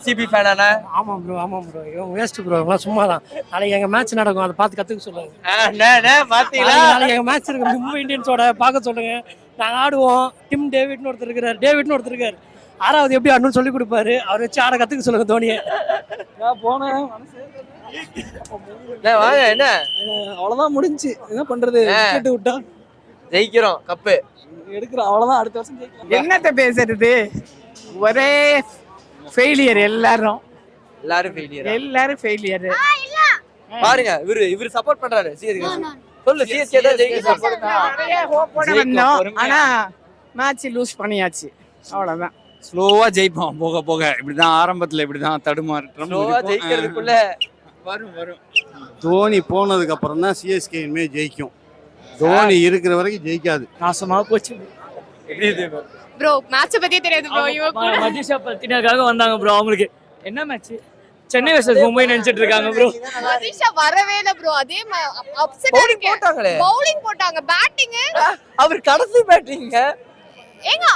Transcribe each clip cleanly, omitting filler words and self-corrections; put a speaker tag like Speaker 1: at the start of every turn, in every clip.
Speaker 1: RCB ஃபேனானே?
Speaker 2: ஆமாம் bro இவங்க waste bro, இவங்க சும்மா தான். நாளைக்கு எங்க மேட்ச் நடக்கும், அதை பார்த்து கத்துக்க சொல்லுங்க.
Speaker 1: பாத்தீங்களா?
Speaker 2: நாளைக்கு எங்க மேட்ச் இருக்கு, மும்பை இந்தியன்ஸோட, பார்க்க சொல்லுங்க. நாங்க ஆடுவோம். டிம் டேவிட்னு ஒருத்தர் இருக்காரு. 6வது எப்படி ஆடணும்னு சொல்லி கொடுப்பாரு. அவர் வச்சு ஆட கத்துக்க சொல்லுங்க தோனியை.
Speaker 3: நான் போனேன்,
Speaker 1: வாங்க. என்ன
Speaker 3: அவ்வளவுதான் முடிஞ்சு. என்ன பண்றது, விக்கெட் விட்டா
Speaker 1: ஜெயிக்கிறோம், கப்பு
Speaker 3: எடுக்கிறோம், அவ்வளவுதான். அடுத்த வருஷம் ஜெயிக்கலாம்.
Speaker 4: என்னத்த பேசுறது, ஒரே ஃபெயிலியர். எல்லாரும் ஃபெயிலியர்.
Speaker 1: பாருங்க, இவரு சப்போர்ட் பண்றாரு சிஎஸ்கே. சொல்லு, சிஎஸ்கே தான் ஜெயிக்கும்.
Speaker 4: நிறைய ஹோப்போட வந்தோம், ஆனா மேட்ச் லூஸ் பண்ணியாச்சு, அவ்வளவுதான்.
Speaker 5: ஸ்லோவா ஜெயிப்போம் போக போக. இப்படிதான் ஆரம்பத்துல இப்படிதான் தடுமாறுறோம்.
Speaker 1: ஸ்லோவா ஜெயிக்கிறதுக்குள்ள
Speaker 5: வரும்.
Speaker 6: தோனி போனதுக்கு அப்புறம் தான் சிஎஸ்கே இனிமே ஜெயிக்கும். தோனி இருக்கிற வரைக்கும் ஜெயிக்காது.
Speaker 3: நாசமா போச்சு
Speaker 7: ப்ரோ. மேட்ச பத்தியே தெரியாது ப்ரோ.
Speaker 3: மதிஷா பத்தினக்காக வந்தாங்க ப்ரோ. அவங்களுக்கு என்ன மேட்ச், சென்னை வெர்சஸ் மும்பை நினைச்சிட்டு இருக்காங்க ப்ரோ.
Speaker 7: மதிஷா வரவே இல்ல ப்ரோ. அதே அப்செட்
Speaker 1: போட்டாங்களே.
Speaker 7: பவுலிங் போட்டாங்க, பேட்டிங்
Speaker 1: அவர் கடைசி பேட்டிங்
Speaker 7: ஏங்க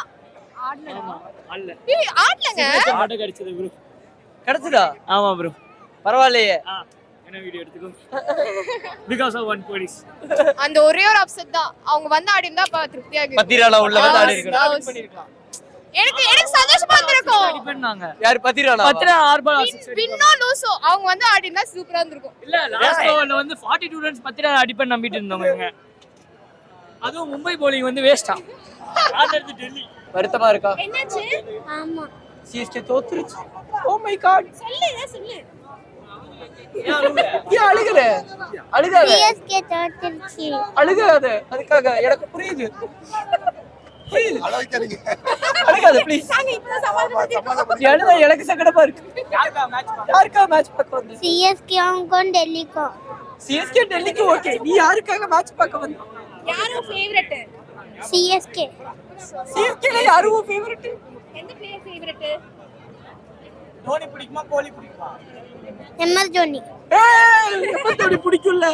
Speaker 7: ஆடலங்க.
Speaker 3: ஆட கிடைச்சது ப்ரோ.
Speaker 1: கிடைச்சதா?
Speaker 3: ஆமா ப்ரோ.
Speaker 1: பரவாயில்லையே.
Speaker 3: என்ன வீடியோ எடுத்துக்கோ. Because of one police.
Speaker 7: அந்த ஒரே ஒரு அப்செட் தான். அவங்க வந்து ஆடி இருந்தா திருப்தியா இருக்கு.
Speaker 1: பத்திரால உள்ள வந்து ஆடி இருக்காங்க.
Speaker 7: எனக்கு சந்தோஷமா இருந்திருக்கும்.
Speaker 3: டிபெண்டாங்க.
Speaker 1: யார் பத்திரானா?
Speaker 3: பத்திரா 6 பால்
Speaker 7: வின்னோ லூசோ அவங்க வந்து ஆடி இருந்தா சூப்பரா இருந்திருக்கும்.
Speaker 3: இல்ல, லாஸ்ட் ஓவர்ல வந்து 42 ரன்ஸ் பத்திரா டிபெண்ட் நம்பிட்டு இருந்தவங்க. அதுவும் மும்பை bowling வந்து வேஸ்டா. ஆடுறது டெல்லி.
Speaker 1: வருத்தமா இருக்கா?
Speaker 7: என்னாச்சு? ஆமா,
Speaker 1: சிஎஸ்கே தோத்துருச்சு. Oh my god.
Speaker 7: சொல்லு.
Speaker 1: ஏன் அழுகுற? அழுகாத.
Speaker 7: சிஎஸ்கே தோத்துருச்சு.
Speaker 1: அழுகாத. அதுக்காக எனக்கு புரியுது. அழுகாத ப்ளீஸ். அழுதா எனக்கு சங்கடமா இருக்கு. யாருக்கா மேட்ச் பார்க்க வந்த?
Speaker 7: சிஎஸ்கேக்கும் டெல்லிக்கும்.
Speaker 1: சிஎஸ்கே டெல்லிக்கு ஓகே. நீ யாருக்காக மேட்ச் பார்க்க வந்த?
Speaker 7: யாரோ ஃபேவரட்? சிஎஸ்கே.
Speaker 1: சிஎஸ்கேல யாரோ ஃபேவரட்?
Speaker 7: எந்த பிளேயர் ஃபேவரட்?
Speaker 1: தோனி பிடிக்குமா கோலி பிடிக்குமா?
Speaker 7: எம்எஸ் தோனி.
Speaker 1: எம்எஸ் தோனி பிடிக்கும்ல.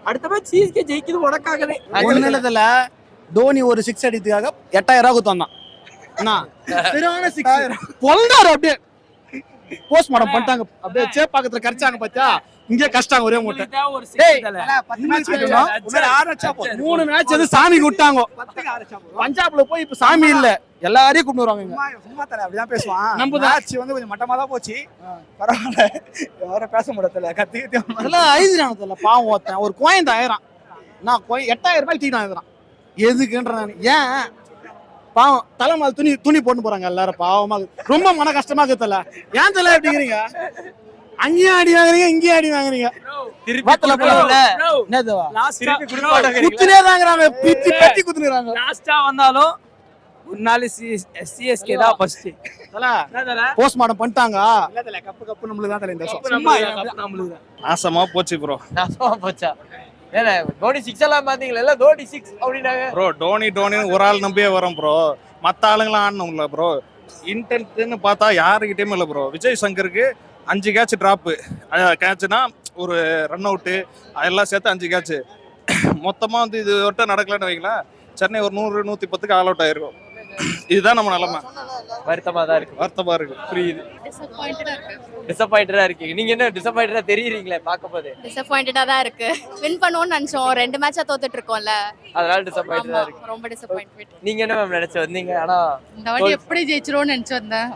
Speaker 1: அடுத்த மேட்ச் சிஎஸ்கே ஜெயிக்குது உனக்காகவே.
Speaker 6: ஒன்னிலத்துல தோனி ஒரு 6 அடிக்கிறதுக்காக 8000 ரூபாய் குத்தான். என்ன சரியான 6 பொல்டாரு. அப்படியே போஸ்ட்மார்டம் பண்ணிட்டாங்க. அப்படியே சேப்பாக்கத்துல கரைச்சாங்க. பாத்தியா, இங்கே கஷ்டாங்க ஒரே மூட்டை.
Speaker 3: ஒரு 6
Speaker 6: 3 மேட்ச் வந்து சாமி விட்டாங்க. பஞ்சாப்ல போய் இப்ப சாமி இல்ல, எல்லாரையும் கூப்பிட்டு வருவாங்க.
Speaker 4: சும்மா தர அப்படிதான் பேசுவான்.
Speaker 6: நம்ம
Speaker 4: மேட்ச் வந்து கொஞ்சம் மட்டமா தான் போச்சு. பரவாயில்ல, யாரும் பேச முடியல. கத்திக்கிட்டே
Speaker 6: அதெல்லாம் ஐதுறானதுல பாவம் ஒருத்தன் ஒரு கோயந்த 1000 நான் 8000 ரூபாய் தீக்கிட்டு எழுதுறான். எதுக்குன்ற நான் ஏன் பாவம் தலைமால் துணி போட்டு போறாங்க எல்லாரும். பாவமா ரொம்ப மன கஷ்டமா இருக்குல்ல. ஏன் தலை எப்படிங்கிறீங்க? அங்கேயும் அடி வாங்குறீங்க, இங்கேயும் அடி வாங்குறீங்க.
Speaker 3: லாஸ்டா வந்தாலும் ஒரு நாள் சிஎஸ்கே தான் ஃபர்ஸ்ட்.
Speaker 6: போஸ்ட்மார்டம் பண்ணிட்டாங்க.
Speaker 4: கப்பு நம்மளுக்கு தான் தலை. இந்த
Speaker 3: நம்மளுக்கு
Speaker 5: நாசமா போச்சு ப்ரோ.
Speaker 1: நாசமா போச்சா? ஏன்னா தோனி 6 எல்லாம் பாத்தீங்களா? எல்லாம் தோனி 6 அப்படின்னாங்க
Speaker 5: ப்ரோ. டோனி ஒரு ஆள் நம்பியே வரோம் ப்ரோ. மற்ற ஆளுங்களாம் ஆடணும்ல ப்ரோ. இன்டென்ட்னு பார்த்தா யாருக்கிட்டேயுமே இல்லை ப்ரோ. விஜய் சங்கருக்கு 5 கேட்ச் டிராப்பு. கேட்ச்னா ஒரு ரன் அவுட்டு அதெல்லாம் சேர்த்து 5 கேட்ச். மொத்தமாக வந்து இது ஒட்ட நடக்கலன்னு வைங்களா, சென்னை ஒரு 100-110க்கு ஆல் அவுட் ஆயிருக்கும். இதுதான் நம்ம நிலைமை.
Speaker 1: வருத்தமா தான் இருக்கு. புரியுது. டிசப்பாயிண்டடா இருக்கு. நீங்க என்ன டிசப்பாயிண்டடா தெரியுறீங்களே பார்க்கும்போது?
Speaker 7: டிசப்பாயிண்டடா தான் இருக்கு. வின் பண்ணுவோம்னு நினைச்சோம், 2 மேட்சா தோத்துட்டு இருக்கோம்ல,
Speaker 1: அதனால டிசப்பாயிண்டடா இருக்கு.
Speaker 7: ரொம்ப டிசப்பாயின்ட்மென்ட்.
Speaker 1: நீங்க என்ன மேம் நினைச்சு வந்தீங்க? ஆனா
Speaker 7: இந்த வாட்டி எப்படி ஜெயிச்சிரோன்னு நினைச்சு வந்தேன்.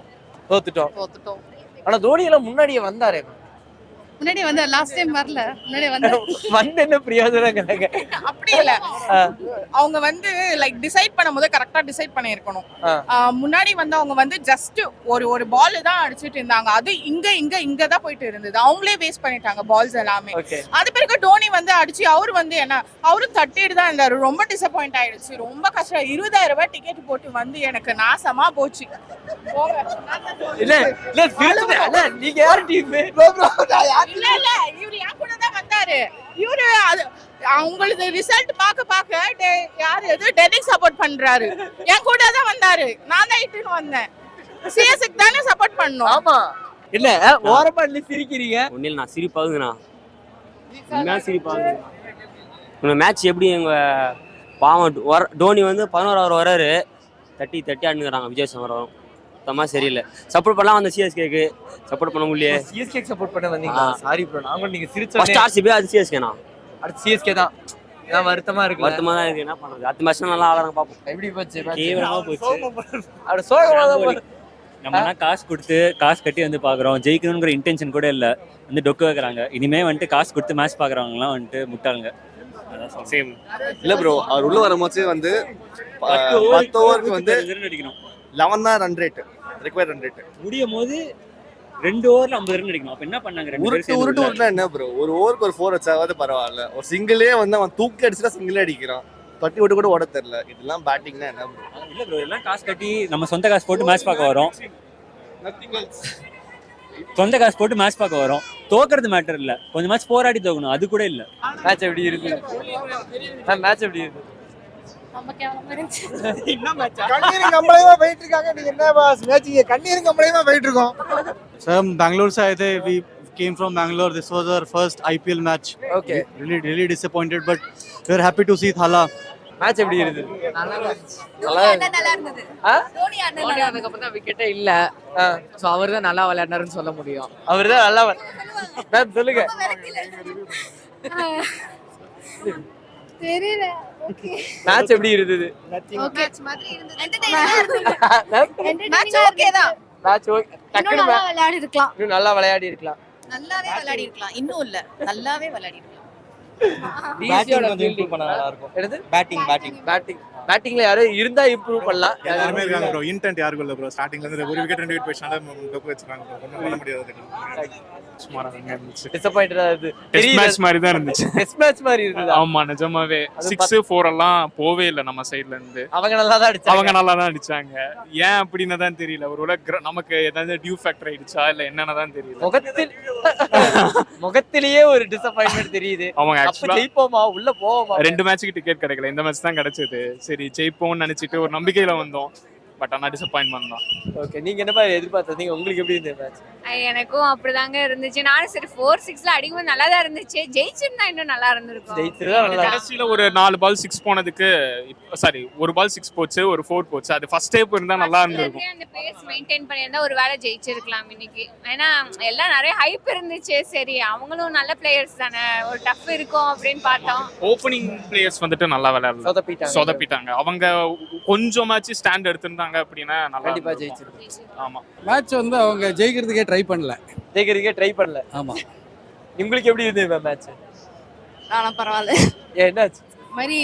Speaker 1: தோத்துட்டோம். ஆனா தோனி எல்லாம் முன்னாடியே வந்தாரே.
Speaker 7: முன்னாடி வந்து லாஸ்ட் டைம் வரல. முன்னாடி
Speaker 1: வந்து என்ன பிரயோஜனங்க?
Speaker 8: அப்படி இல்ல, அவங்க வந்து லைக் டிசைட் பண்ணும்போது கரெக்டா டிசைட் பண்ணியிருக்கணும். முன்னாடி வந்து அவங்க வந்து ஜஸ்ட் ஒரு பால் தான் அடிச்சிட்டு இருந்தாங்க. அது இங்க தான் போயிட்டு இருந்தது. அவங்களே வேஸ்ட் பண்ணிட்டாங்க பால்ஸ் எல்லாமே. அது பிறகு டோனி வந்து அடிச்சு அவரு வந்து என்ன அவரும் தட்டிட்டு தான் இருந்தாரு. ரொம்ப டிசப்பாயிண்ட் ஆயிடுச்சு. ரொம்ப கஷ்டம். 20,000 ரூபாய் டிக்கெட் போட்டு வந்து எனக்கு நாசமா போச்சு.
Speaker 1: நீங்க யார் டீம்?
Speaker 8: இல்ல இவரு என் கூட தான் வந்தாரு. இவரு அவங்களுக்கு ரிசல்ட் பார்க்க யாரு டெல்லிக்கு சப்போர்ட் பண்றாரு. என் கூட தான் வந்தாரு. நான் தான் இட்டுன்னு வந்தேன். சிஎஸ்க்கு தானே சப்போர்ட் பண்ணணும்.
Speaker 1: ஆமா. இல்ல ஓரமா இல்ல சிரிக்கிறீங்க.
Speaker 9: ஒன்னில் நான் சிரிப்பாகுங்கண்ணா. உண்மையாக சிரிப்பாகுங்க. இந்த மேட்ச் எப்படி எங்கள் பாவம் டோனி வந்து 11 ஓவர் வராரு. தட்டி ஆடுங்கிறாங்க விஜய் சங்கரும். சுத்தமாக சரியில்லை. சப்போர்ட் பண்ணலாம் அந்த சிஎஸ்கேக்கு சப்போர்ட் பண்ண முடியலையே.
Speaker 1: சிஎஸ்கே சப்போர்ட் பண்ண வந்தீங்களா? சாரி ப்ரோ, நாங்களும் நீங்க சிரிச்ச
Speaker 9: ஃபர்ஸ்ட் ஆர்சிபி அது சிஎஸ்கேண்ணா.
Speaker 1: அடுத்து சிஎஸ்கே தான். ஏன் வருத்தமா இருக்கு?
Speaker 9: வருத்தமாக தான் இருக்குது. என்ன பண்ணுறது, அடுத்த மேட்ச் நல்லா ஆடுறாங்க பார்ப்போம்.
Speaker 1: எப்படி போச்சு?
Speaker 10: கேவலமா போச்சு.
Speaker 1: அப்படி சோகமா தான் போச்சு.
Speaker 10: நம்ம காசு கொடுத்து காசு கட்டி வந்து பாக்குறோம், ஜெயிக்கணுங்கிற இன்டென்ஷன் கூட இல்ல, வந்து டொக்கு வைக்கிறாங்க. இனிமே வந்துட்டு காசு கொடுத்து மேட்ச் பாக்குறவங்கலாம் வந்துட்டு முட்டாளுங்க.
Speaker 11: சேம் இல்ல ப்ரோ, அவர் உள்ள வரும்போது வந்து 10 ஓவருக்கு வந்து
Speaker 10: அடிக்கணும்.
Speaker 11: 11 தான் run rate, required run rate.
Speaker 10: முடியும் போது 2 ஓவர்ல 50 ரன் அடிக்கணும். அப்ப என்ன பண்ணாங்க?
Speaker 11: உருட்டுனா என்ன ப்ரோ, ஒரு ஓவருக்கு ஒரு 4 வச்சாவது பரவாயில்ல. ஒரு சிங்கிளே வந்து அவன் தூக்கி அடிச்சுட்டா சிங்கிளே அடிக்கிறான், தட்டி விட்டு கூட ஓட தெரியல. இதெல்லாம் பேட்டிங்னா என்ன ப்ரோ?
Speaker 10: இல்ல ப்ரோ, எல்லாம் காசு கட்டி நம்ம சொந்த காசு போட்டு மேட்ச் பார்க்க வரோம். சொந்த காசு போட்டு மேட்ச் பார்க்க வரோம். தோக்குறது மேட்டர் இல்ல, கொஞ்சம் மேட்ச் போராடி தோக்கணும், அது கூட இல்ல.
Speaker 1: மேட்ச் எப்படி இருக்கு? மேட்ச் எப்படி இருக்கு?
Speaker 7: ரொம்ப கேவலமா இருந்துச்சு.
Speaker 1: என்ன மேட்ச்?
Speaker 6: கண்ணீரும் கம்பளையுமா போயிட்டு இருக்காங்க. நீங்க என்ன பாஸ் மேட்ச் கண்ணீரும் கம்பளையுமா போயிட்டு இருக்கோம். Sir, Bangalore se aaye the. We came from Bangalore. This was our first IPL match.
Speaker 1: Okay.
Speaker 6: Really disappointed, but we are happy to see Thala.
Speaker 1: Match எப்படி இருக்கு? நல்லா
Speaker 7: இருந்தது.
Speaker 1: தோனி
Speaker 4: அதுக்கு அப்புறம் தான் விக்கெட்டே இல்ல. சோ அவர் தான் நல்லா விளையாடுனாருன்னு சொல்ல முடியும்.
Speaker 1: அவர்தான் நல்லா மேம் சொல்லுங்க.
Speaker 7: தெரியல. ஓகே.
Speaker 1: மேட்ச் எப்படி இருந்தது?
Speaker 7: ஓகே மாதிரி இருந்தது. மேட்ச் ஓகே தான்.
Speaker 1: Match okay. டக்குனு
Speaker 7: நல்லா விளையாடி இருக்கலாம்.
Speaker 1: இன்னும் நல்லா விளையாடி இருக்கலாம்.
Speaker 7: நல்லாவே விளையாடி இருக்கலாம். இன்னும் இல்ல. நல்லாவே விளையாடி இருக்கலாம்.
Speaker 1: பேட்டிங் வந்து இம்ப்ரூவ் பண்ணா நல்லா இருக்கும். என்னது? பேட்டிங்ல யாரோ இருந்தா இம்ப்ரூவ் பண்ணலாம்.
Speaker 5: எல்லாருமே இருக்காங்க ப்ரோ. இன்டென்ட் யாருக்கும் இல்ல ப்ரோ. ஸ்டார்டிங்ல இருந்து ஒரு விக்கெட் 2 விக்கெட் போயிச்சால டொக்கு வச்சிருக்காங்க ப்ரோ. ஒண்ணும் பண்ண முடியாது.
Speaker 11: சுமாரா இருந்துச்சு.
Speaker 1: டிசப்பாயிண்டடா இது.
Speaker 11: டெஸ்ட் மேட்ச் மாதிரி தான் இருந்துச்சு.
Speaker 1: டெஸ்ட் மேட்ச் மாதிரி இருந்தது.
Speaker 11: ஆமா நிஜமாவே 6 4 எல்லாம் போவே இல்ல நம்ம சைடுல இருந்து.
Speaker 1: அவங்க நல்லா தான்
Speaker 11: அடிச்சாங்க. ஏன் அப்படினு தான் தெரியல. ஒருவேளை நமக்கு ஏதாவது டியூ ஃபேக்டர் ஆயிடுச்சா இல்ல என்னன்னு தான் தெரியல.
Speaker 1: முகத்திலேயே ஒரு டிசப்பாயின்ட்மென்ட் தெரியுது.
Speaker 11: அவங்க
Speaker 1: அப்ப ஜெயிப்போமா உள்ள போவோமா?
Speaker 11: 2 மேட்ச்சுக்கு டிக்கெட் கிடைக்கல. இந்த மேட்ச் தான் கிடைச்சது. சரி ஜெயிப்போம்னு நினைச்சிட்டு ஒரு நம்பிக்கையில வந்தோம். பட் ஆனா டிசப்பாயின்ட்மென்ட் தான்.
Speaker 1: ஓகே, நீங்க என்ன மாதிரி எதிர்பார்த்தீங்க? உங்களுக்கு எப்படி இருந்தது மேட்ச்?
Speaker 7: எனக்கும் அப்படிதாங்க இருந்துச்சு. நானும் சரி 4-6ல அடிக்கும்போது நல்லா தான் இருந்துச்சு. ஜெயிச்சிருந்தா இன்னும் நல்லா இருந்திருக்கும்.
Speaker 1: ஜெயிச்சிருந்தா நல்லா.
Speaker 11: கடைசியில ஒரு 4 பால் 6 போனதுக்கு சாரி ஒரு பால் 6 போச்சு, ஒரு 4 போச்சு. அது ஃபர்ஸ்ட் ஸ்டெப் இருந்தா நல்லா இருந்திருக்கும்.
Speaker 7: அந்த பேஸ் மெயின்டைன் பண்ணியிருந்தா ஒரு வேளை ஜெயிச்சிருக்கலாம் இன்னைக்கு. ஏன்னா எல்லாம் நிறைய ஹைப் இருந்துச்சு. சரி அவங்களும் நல்ல பிளேயர்ஸ் தானே, ஒரு டஃப் இருக்கும் அப்படின்னு பார்த்தோம்.
Speaker 11: ஓப்பனிங் பிளேயர்ஸ் வந்துட்டு நல்லா விளையாடல, சொதப்பிட்டாங்க. அவங்க கொஞ்சம் மேட்ச் ஸ்டாண்ட் எடுத்திருந்தாங்க அப்படின்னா நல்லா
Speaker 1: கண்டிப்பா ஜெயிச்சிருக்கும்.
Speaker 11: ஆமா,
Speaker 6: மேட்ச் வந்து அவங்க ஜெயிக்கிறதுக்கே ட்ரை பண்ணல.
Speaker 1: ஆமா. உங்களுக்கு எப்படி இருந்தது மேட்ச்?
Speaker 7: ஆனா பரவாயில்ல.
Speaker 1: என்னாச்சு?
Speaker 7: மாதிரி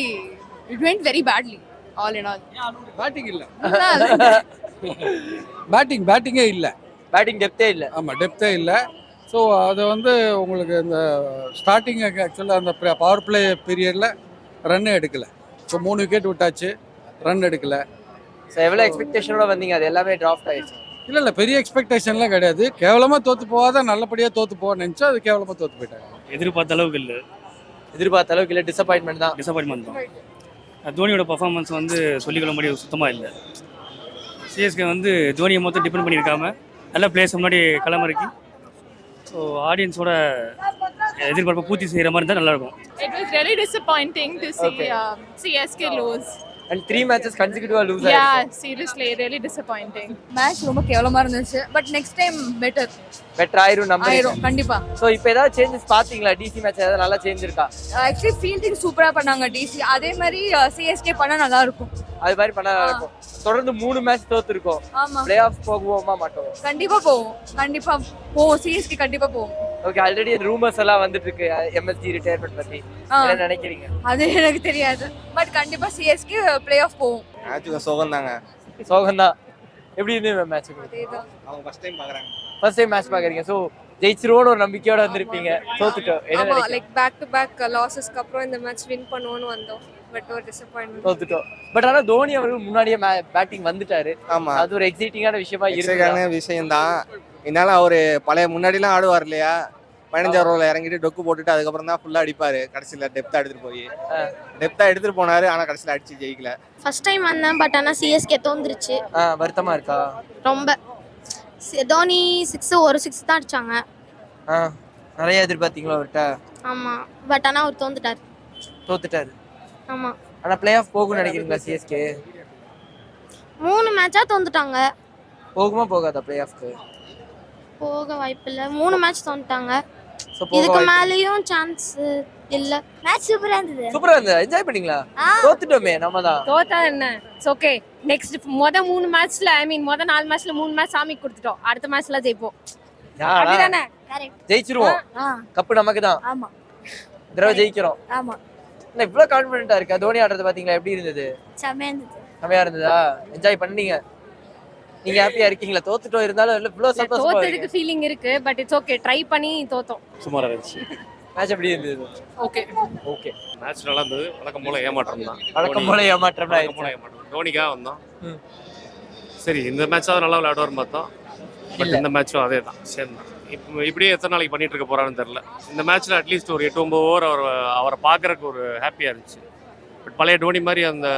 Speaker 7: it went very badly all in all.
Speaker 6: Batting இல்ல. பேட்டிங்கே இல்ல.
Speaker 1: பேட்டிங் டெப்தே இல்ல.
Speaker 6: ஆமா, டெப்தே இல்ல. ஸோ அது வந்து உங்களுக்கு இந்த ஸ்டார்டிங் ஆக்சுவலாக அந்த பவர் பிளே பீரியட்ல ரன் எடுக்கல. ஸோ 3 விக்கெட் விட்டாச்சு, ரன் எடுக்கல.
Speaker 1: ஸோ எவ்வளோ எக்ஸ்பெக்டேஷனோட வந்தீங்க? அது எல்லாமே டிராஃப்ட் ஆயிடுச்சு.
Speaker 6: இல்லை பெரிய எக்ஸ்பெக்டேஷன்லாம் கிடையாது. கேவலமாக தோற்று போகாத நல்லபடியாக தோற்று போக நினச்சா அது கேவலமாக தோற்று போயிட்டாங்க.
Speaker 10: எதிர்பார்த்த அளவுக்கு இல்ல.
Speaker 1: டிசப்பாயின்மெண்ட் தான்.
Speaker 10: தோனியோட பர்ஃபார்மன்ஸ் வந்து சொல்லிக்கொள்ள முடியாது, சுத்தமா இல்லை. சிஎஸ்கே வந்து தோனியை மொத்தம் டிபெண்ட் பண்ணியிருக்காம நல்ல பிளேயர்ஸ் முன்னாடி களமிறக்கி ஸோ ஆடியன்ஸோட எதிர்பார்ப்பை பூர்த்தி செய்கிற மாதிரி தான் நல்லா இருக்கும்.
Speaker 8: It was really disappointing to see CSK lose.
Speaker 1: And 3 matches consecutive lose.
Speaker 8: Yeah, seriously, really disappointing.
Speaker 7: Match ரொம்ப கேவலமா இருந்துச்சு. பட் நெக்ஸ்ட் டைம் பெட்டர்
Speaker 1: ஆயிரும் நம்புறீங்க?
Speaker 7: கண்டிப்பா.
Speaker 1: சோ இப்போ ஏதாவது சேஞ்சஸ் பாத்தீங்களா? டிசி மேட்ச் ஏதாவது நல்லா சேஞ்ச் இருக்கா?
Speaker 7: ஆக்சுவலி ஃபீல்டிங் சூப்பரா பண்ணாங்க டிசி. அதே மாதிரி சிஎஸ்கே பண்ணா நல்லா இருக்கும்.
Speaker 1: அது மாதிரி பண்ணா நல்லா இருக்கும். தொடர்ந்து 3 மேட்ச் தோத்துறோம்.
Speaker 7: ஆமா.
Speaker 1: பிளே ஆஃப் போகுவோமா மாட்டோம்?
Speaker 7: கண்டிப்பா போவோம். சிஎஸ்கே கண்டிப்பா போவோம்.
Speaker 1: ஓகே, ஆல்ரெடி ரூமர்ஸ் எல்லாம் வந்துட்டு இருக்கு எம்எஸ்டி ரிட்டையர்மென்ட் பத்தி. என்ன நினைக்கிறீங்க?
Speaker 7: அது எனக்கு தெரியாது. பட் கண்டிப்பா சிஎஸ்கே பிளே ஆஃப் போவோம்.
Speaker 11: மேட்ச்க்கு சோகம்தாங்க.
Speaker 1: சோகம்தான். எப்படி இருந்தது மேட்ச்?
Speaker 11: அவங்க ஃபர்ஸ்ட் டைம்
Speaker 1: மேட்ச் பாக்குறீங்க. சோ ஜெயிச்சிருவோம்னு ஒரு நம்பிக்கையோட வந்திருப்பீங்க. தோத்துட்டோம். என்ன நினைக்கிறீங்க?
Speaker 7: லைக் பேக் டு பேக் லாஸஸ்க்கு அப்புறம் இந்த மேட்ச் வின் பண்ணுவோம்னு வந்தோம். பட் ஒரு டிசப்பாயின்ட்மென்ட்.
Speaker 1: தோத்துட்டோம். பட் ஆனா தோனி அவர்கள் முன்னாடியே பேட்டிங் வந்துட்டாரு.
Speaker 11: ஆமா,
Speaker 1: அது ஒரு எக்ஸைட்டிங்கான விஷயமா இருக்கு.
Speaker 11: எக்ஸைட்டிங்கான விஷயம்தான். இதனால அவரு பழைய முன்னாடிலாம் ஆடுவார் இல்லையா, 15 ஓவர்ல இறங்கிட்டு டொக்கு போட்டுட்டு அதுக்கப்புறம் தான் ஃபுல்லா அடிப்பாரு. கடைசியில டெப்தா எடுத்துட்டு போனாரு. ஆனா கடைசியில அடிச்சு ஜெயிக்கல.
Speaker 7: ஃபர்ஸ்ட் டைம் வந்தேன். பட் ஆனா சிஎஸ்கே தோந்துருச்சு.
Speaker 1: வருத்தமா இருக்கா?
Speaker 7: ரொம்ப. தோனி 6 தான் அடிச்சாங்க.
Speaker 1: நிறைய எதிர்பார்த்தீங்களா அவர்கிட்ட?
Speaker 7: ஆமா, பட் ஆனா அவர் தோத்துட்டாரு. ஆமா.
Speaker 1: ஆனா பிளே ஆஃப் போகும்னு நினைக்கிறீங்களா சிஎஸ்கே?
Speaker 7: 3 மேட்சா தோந்துட்டாங்க.
Speaker 1: போகுமா போகாதா பிளே ஆஃப்க்கு?
Speaker 12: போக வாய்ப்பில்லை. 3 மேட்ச் தோந்துட்டாங்க.
Speaker 1: ஸோ போக
Speaker 12: இதுக்கு
Speaker 1: வாய்ப்பு
Speaker 12: மேலேயும் சான்ஸ் இல்ல. மேட்ச் சூப்பரா இருந்தது.
Speaker 1: சூப்பரா இருந்தது. என்ஜாய் பண்ணீங்களா? தோத்துட்டோமே நம்ம தான்.
Speaker 7: தோத்தா என்ன, இட்ஸ் ஓகே. நெக்ஸ்ட் 3 மேட்ச்ல முத 4 மேட்ச்ல 3 மேட்ச் சாமி கொடுத்துட்டோம். அடுத்த மேட்ச்ல ஜெயிப்போம். அப்படிதானே?
Speaker 1: ஜெயிச்சிருவோம். கப்பு நமக்கு தான்.
Speaker 12: ஆமா.
Speaker 1: தடவை ஜெயிக்கிறோம்.
Speaker 12: ஆமா.
Speaker 1: என்ன இவ்வளவு கான்ஃபிடென்ட்டா இருக்கா? தோனி ஆடுறது பாத்தீங்களா எப்படி இருந்தது?
Speaker 12: செமையா இருந்தது.
Speaker 1: செமையா இருந்ததா? என்ஜாய் பண்ணீங்க? நீங்க ஹாப்பியா இருக்கீங்களா? தோத்துட்டோம் இருந்தாலும் இவ்வளவு சந்தோஷமா
Speaker 7: தோத்ததுக்கு ஃபீலிங் இருக்கு, பட் இட்ஸ் ஓகே. ட்ரை பண்ணி தோத்தோம்.
Speaker 10: சுமாரா இருந்துச்சு.
Speaker 1: மேட்ச் எப்படி இருந்தது?
Speaker 7: ஓகே.
Speaker 1: ஓகே.
Speaker 13: மேட்ச் நல்லா இருந்தது. வழக்கம் போல ஏமாற்றம் தான்.
Speaker 1: வழக்கம் போல ஏமாற்றம்
Speaker 13: தோனிக்காக வந்தோம். சரி, இந்த மேட்சாவது நல்லா விளையாடுவார் பார்த்தோம். பட் இந்த மேட்சும் அதே தான், சேம் தான். இப்போ இப்படியே எத்தனை நாளைக்கு பண்ணிட்டு இருக்க போறான்னு தெரியல. இந்த மேட்ச்ல அட்லீஸ்ட் ஒரு 8-9 ஓவர் அவரை பார்க்கறதுக்கு ஒரு ஹாப்பியா இருந்துச்சு. பட் பழைய டோனி மாதிரி அந்த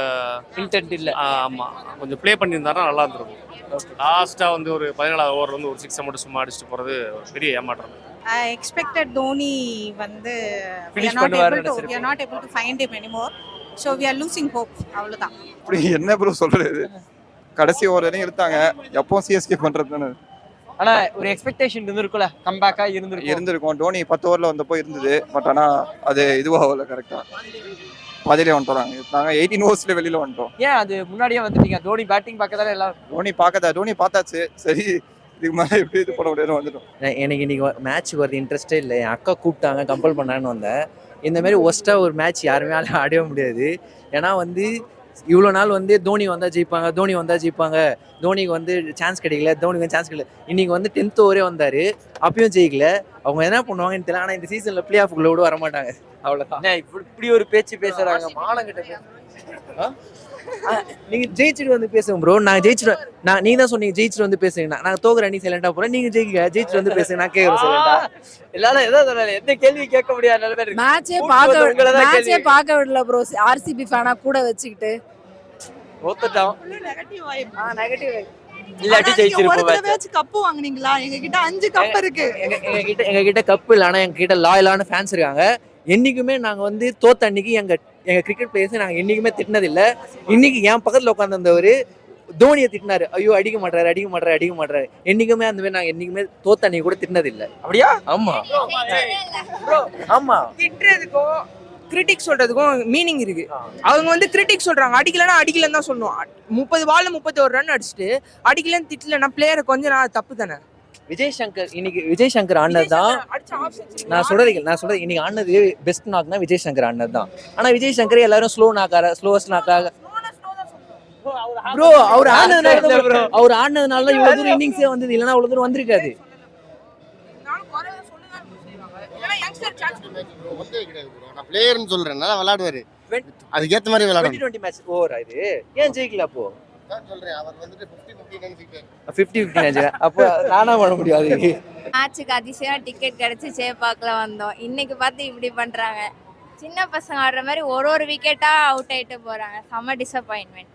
Speaker 1: இன்டென்ட் இல்ல.
Speaker 13: ஆமா, கொஞ்சம் ப்ளே பண்ணியிருந்தாருன்னா நல்லா இருந்திருக்கும். லாஸ்டா வந்து ஒரு 17வது ஓவர் வந்து ஒரு 6 மட்டும் சும்மா அடிச்சுட்டு போறது பெரிய ஏமாற்றம்.
Speaker 8: I expected Dhoni வந்து we
Speaker 1: Finish
Speaker 8: are not
Speaker 1: பண்ணுவாருன்னு
Speaker 8: able to
Speaker 1: நினைச்சிருக்கேன்.
Speaker 8: find him anymore, so we are losing hope. அவ்வளவுதான்.
Speaker 14: இப்படி என்ன ப்ரோ சொல்றது? கடைசி ஓவர் வரையும் எடுத்தாங்க. எப்பவும் சிஎஸ்கே பண்றது தானே.
Speaker 1: ஆனா ஒரு எக்ஸ்பெக்டேஷன் இருந்திருக்கும்ல, கம்பேக்கா
Speaker 14: இருந்திருக்கும். டோனி 10 ஓவர்ல வந்தப்போ இருந்தது. பட் ஆனா அது இதுவாகல. கரெக்டா பதிலே வந்துட்டாங்க. நாங்க 18 ஓவர்ஸ்ல வெளியில வந்துட்டோம்.
Speaker 1: ஏன் அது முன்னாடியே வந்துட்டீங்க? தோனி பேட்டிங் பார்க்கதானே எல்லாரும்.
Speaker 14: டோனி பார்த்தாச்சு. சரி, இதுக்கு மேலே எப்படி இது பண்ண முடியாது வந்துட்டோம்.
Speaker 15: எனக்கு இன்னைக்கு மேட்ச்சுக்கு வரது இன்ட்ரெஸ்டே இல்லை. என் அக்கா கூப்பிட்டாங்க, கம்பல் பண்ணான்னு வந்தேன். இந்த மாதிரி ஒஸ்ட்டாக ஒரு மேட்ச் யாருமே ஆடவே முடியாது. ஏன்னா வந்து இவ்வளோ நாள் வந்து தோனி வந்தால் ஜெயிப்பாங்க, தோனிக்கு வந்து சான்ஸ் கிடைக்கல, தோனிக்கு சான்ஸ் கிடைக்கல. இன்னைக்கு வந்து 10th ஓவரே வந்தார், அப்பயும் ஜெயிக்கல. அவங்க என்ன பண்ணுவாங்கன்னு தெரியல. ஆனால் இந்த சீசனில் பிளே ஆஃப்குள்ள கூட வரமாட்டாங்க. அவ்வளோதான். இப்படி ஒரு பேச்சு பேசுகிறாங்க. மானங்கிட்ட நீங்க ஜெயிச்சுட்டு வந்து பேசுங்க ப்ரோ. நான் ஜெயிச்சுட்டு நீங்க தான் சொன்னீங்க ஜெயிச்சுட்டு வந்து பேசுங்க. நான் தோக்குற அணி சைலண்டா போறேன், நீங்க ஜெயிச்சுட்டு வந்து பேசுங்க. நான் கேக்குறேன் சைலண்டா. எல்லாரும் ஏதோ சொல்லல, எந்த கேள்வி கேட்க முடியாத நிலைமை இருக்கு.
Speaker 12: மேட்சே பார்க்க விடல ப்ரோ. ஆர்சிபி ஃபேனா கூட வச்சுக்கிட்டு
Speaker 1: தோத்துட்டோம்.
Speaker 12: Negative vibe.
Speaker 1: இல்லாட்டி ஜெயிச்சிருப்போம்.
Speaker 8: Match cup வாங்குனீங்களா? எங்க கிட்ட 5 கப் இருக்கு.
Speaker 15: எங்க கிட்ட கப்பு இல்லை, ஆனா எங்க கிட்ட லாயலான ஃபேன்ஸ் இருக்காங்க. என்னைக்குமே நாங்க வந்து தோத்த அன்னைக்கு எங்க கிரிக்கெட் பிளேயர்ஸ் நாங்க என்னைக்குமே திட்டினது இல்லை. இன்னைக்கு என் பக்கத்துல உட்காந்துருந்தவர் தோனியை திட்டினாரு. ஐயோ அடிக்க மாட்டாரு. என்னைக்குமே அந்த மாதிரி நாங்க என்னைக்குமே தோத்த அன்னைக்கு கூட திட்டினது இல்லை.
Speaker 1: அப்படியா?
Speaker 15: ஆமா ஆமா.
Speaker 4: திட்டுறதுக்கும் கிரிட்டிக் சொல்றதுக்கும் மீனிங் இருக்கு. அவங்க வந்து கிரிட்டிக் சொல்றாங்க, அடிக்கலன்னு தான் சொல்லணும். 30 பால்ல 31 ரன் அடிச்சுட்டு அடிக்கலன்னு திட்டலன்னா பிளேயரை கொஞ்சம் நான் தப்பு தானே.
Speaker 15: விஜய் சங்கர் ஆனது தான் நான் சொல்றது. இன்னைக்கு ஆனது பெஸ்ட் நாக்னா விஜய் சங்கர் ஆனது தான். ஆனா விஜய் சங்கர் எல்லாரும் ஸ்லோவஸ்ட் நாக்காக ப்ரோ அவர் ஆனதுனால இவ்வளவு தூரம் இன்னிங்ஸே வந்தது. இல்லைன்னா அவ்வளவு தூரம் வந்திருக்காது.
Speaker 16: பிளேயர்னு சொல்றேன், நல்லா விளையாடுவாரு. அதுக்கேற்ற மாதிரி விளையாடுவாரு.
Speaker 15: 20 மேட்ச் ஓவர் இது. ஏன் ஜெயிக்கல அப்போ?
Speaker 16: சொல்றேன், அவர் வந்துட்டு 50-50
Speaker 15: 50-50 அப்போ நானா பண்ண முடியாது.
Speaker 12: மேட்சுக்கு அதிசயம் டிக்கெட் கிடைச்சி சேப்பாக்கல வந்தோம். இன்னைக்கு பார்த்து இப்படி பண்றாங்க. சின்ன பசங்க ஆடுற மாதிரி ஒரு விக்கெட்டா அவுட் ஆயிட்டு போறாங்க. செம டிசப்பாயின்மெண்ட்.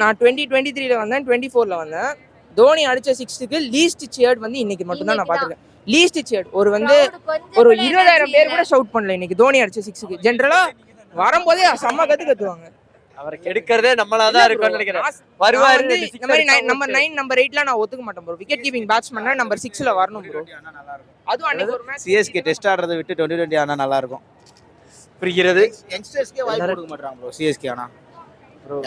Speaker 4: நான் 2023ல வந்தேன், 24ல வந்தேன். தோனி அடிச்ச 6க்கு லீஸ்ட் சேர்ட் வந்து இன்னைக்கு மட்டும் தான் நான் பாத்துருக்கேன். லீஸ்ட் சேர்ட் ஒரு 20,000 பேர் கூட ஷவுட் பண்ணல இன்னைக்கு தோனி அடிச்ச 6க்கு. ஜெனரலா வரும்போதே செம்ம கத்துவாங்க.
Speaker 1: அவரை கெடுக்கிறதே நம்மளாதான் இருக்கும்னு நினைக்கிறேன். வருவாரு
Speaker 4: இந்த மாதிரி நம்பர் 9 நம்பர் 8ல நான் ஒத்துக்க மாட்டேன் ப்ரோ. விக்கெட் கீப்பிங் பேட்ஸ்மேன்னா நம்பர் 6ல வரணும் ப்ரோ. அதுவும் அன்னைக்கு ஒரு மேட்ச்
Speaker 6: சிஎஸ்கே டெஸ்ட் ஆடுறதை விட்டு 2020 ஆனா நல்லா இருக்கும்.
Speaker 1: புரிகிறது.
Speaker 6: யங்ஸ்டர்ஸ்க்கே வாய்ப்பு கொடுக்க மாட்டாங்க ப்ரோ சிஎஸ்கே. ஆனா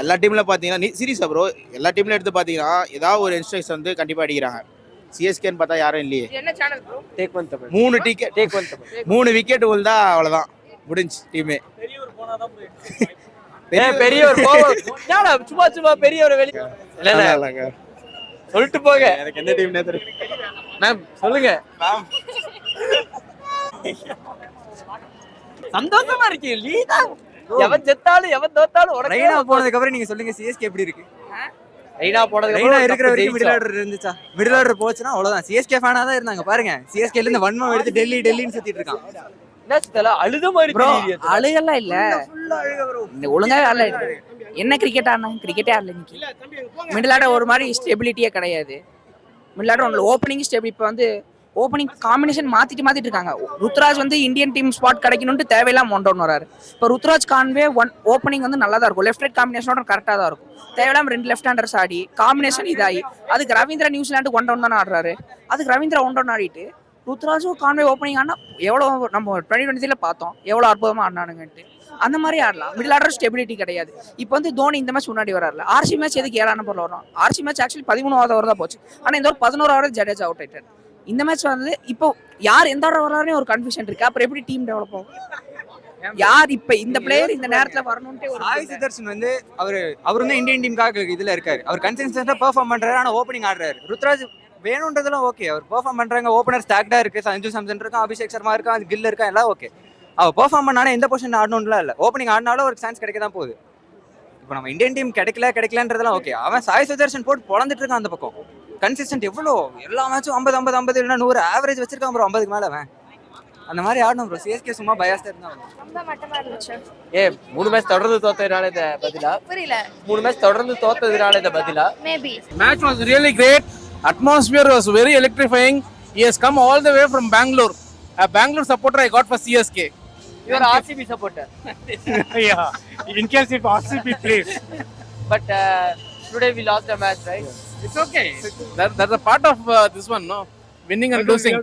Speaker 6: எல்லா டீம்ல பாத்தீங்கன்னா சீரியஸா ப்ரோ, எல்லா டீம்ல எடுத்து பாத்தீங்கன்னா ஏதாவது ஒரு யங்ஸ்டர்ஸ் வந்து கண்டிப்பா அடிக்கிறாங்க. சிஎஸ்கேன்னு பார்த்தா யாரும் இல்லையே.
Speaker 4: என்ன channel bro?
Speaker 1: Take one Tamil.
Speaker 6: 3 wicket விழுந்தா அவ்வளவுதான் முடிஞ்சு டீமே.
Speaker 1: பெரியவர் சும்மா பெரியவர் வெளி இல்லங்க சொல்லிட்டு போங்க.
Speaker 6: எனக்கு எந்த டீம்னே தெரியும்
Speaker 1: மேம். சொல்லுங்க மேம். சந்தோஷமா இருக்கு. லீடா எவன் செத்தாலும் எவன் தோத்தாலும்
Speaker 15: ரெய்னா போனதுக்கு அப்புறம் நீங்க சொல்லுங்க சிஎஸ்கே எப்படி இருக்கு?
Speaker 1: ரெய்னா போனதுக்கு
Speaker 15: ரெய்னா இருக்கிற வரைக்கும் மிடில் ஆர்டர் இருந்துச்சா? மிடில் ஆர்டர் போச்சுன்னா அவ்வளவுதான். சிஎஸ்கே ஃபேனா தான் இருந்தாங்க பாருங்க. சிஎஸ்கேல இருந்து வன்மம் எடுத்து டெல்லின்னு சுத்திட்டு இருக்கான்.
Speaker 1: அழுத மாதிரி
Speaker 4: அழுகெல்லாம் இல்ல, ஒழுங்காவே ஆடல. என்ன கிரிக்கெட் ஆடனா? கிரிக்கெட்டே ஆடல இன்னைக்கு. மிடில் ஆர்டர் ஒரு மாதிரி ஸ்டெபிலிட்டியே கிடையாது. Middle order opening stability. இப்போ வந்து ஓப்பனிங் காம்பினேஷன் மாத்திட்டு இருக்காங்க. ருத்ராஜ் வந்து இந்தியன் டீம் ஸ்பாட் கிடைக்கணும்னு தேவையில்லாம ஒன் வராரு. இப்போ ருத்ராஜ் கான்வே ஓப்பனிங் வந்து நல்லா தான் இருக்கும், லெஃப்ட் ரைட் காம்பினேஷனோட கரெக்டாக தான் இருக்கும். தேவையில்லாம 2 லெஃப்ட் ஹேண்டர்ஸ் ஆடி காம்பினேஷன் இதாகி அதுக்கு ரவீந்திரா நியூசிலாண்டு 1-1 தானே ஆடுறாரு. அதுக்கு ரவீந்திரா 1-1 ஆடிட்டு ருத்ராஜும் கான்வே ஓப்பனிங் ஆனால் எவ்வளோ நம்ம 2023 பார்த்தோம் எவ்வளோ அற்புதமாக ஆடினானுங்கன்ட்டு. அந்த மாதிரி ஆடலாம். மிடில் ஆர்டர் ஸ்டெபிலிட்டி கிடையாது. இப்போ வந்து தோனி இந்த மேட்ச் முன்னாடி வராருல, ஆர்சி மேட்ச் எதுக்கு 7 நம்பர்ல வரும்? ஆர்சி மேட்ச் ஆக்சுவலி 13வது ஓவர் தான் போச்சு. ஆனால் இந்த ஒரு 11வது ஜடேஜா அவுட் ஆயிட்டார். இந்த மேட்ச் வந்து இப்போ யார் எந்த ஆர்டர் வராருன்னு ஒரு கன்ஃபியூஷன் இருக்கு. அப்புறம் எப்படி டீம் டெவலப் ஆகும்? யார் இப்ப இந்த பிளேயர் இந்த நேரத்துல வரணும்னு ஒரு
Speaker 17: சாய் சுதர்ஷன் வந்து அவர் வந்து இந்தியன் டீமுக்காக இதுல இருக்காரு. அவர் கன்சிஸ்டன்டா பெர்ஃபார்ம் பண்றாரு, ஆனா ஓப்பனிங் ஆடுறாரு. ருத்ராஜ் வேணும்ன்றதெல்லாம் ஓகே, அவர் பெர்ஃபார்ம் பண்றாங்க. ஓப்பனர் ஸ்டாக்டா இருக்கு, சஞ்சு சாம்சன் இருக்கான், அபிஷேக் சர்மா இருக்கான், கில் இருக்கான், எல்லாம் ஓகே. அவர் பெர்ஃபார்ம் பண்ணாலும் எந்த பொசிஷன் ஆடணும்லாம் இல்லை, ஓப்பனிங் ஆடினாலும் ஒரு சான்ஸ் கிடைக்க தான் போகுது. இப்போ நம்ம இந்தியன் டீம் கிடைக்கலன்றதெல்லாம் ஓகே. அவன் சாய் சுதர்ஷன் போட்டு பொழந்துட்டு இருக்கான் அந்த பக்கம். கன்சிஸ்டன்ட் எவ்வளோ எல்லா மேட்சும் 50 இல்லைன்னா 100 ஆவரேஜ் வச்சிருக்கான் ப்ரோ. 50க்கு மேலே அவன் அந்த மாதிரி ஆடணும் ப்ரோ. சிஎஸ்கே சும்மா பயாஸ்டா இருந்தாங்க.
Speaker 12: ரொம்ப மட்டமா இருந்துச்சு.
Speaker 1: 3 மேட்ச் தொடர்ந்து தோத்ததுனால இந்த பதிலா?
Speaker 12: புரியல.
Speaker 1: 3 மேட்ச் தொடர்ந்து தோத்ததுனால இந்த பதிலா?
Speaker 12: Maybe.
Speaker 18: Match was really great. Atmosphere was very electrifying. He has come all the way from Bangalore. A Bangalore supporter I got for CSK.
Speaker 1: You are RCB supporter.
Speaker 18: Yeah. In case if RCB plays.
Speaker 1: But today we lost the match, right?
Speaker 18: It's okay. That's a part of this one, no? Winning and losing.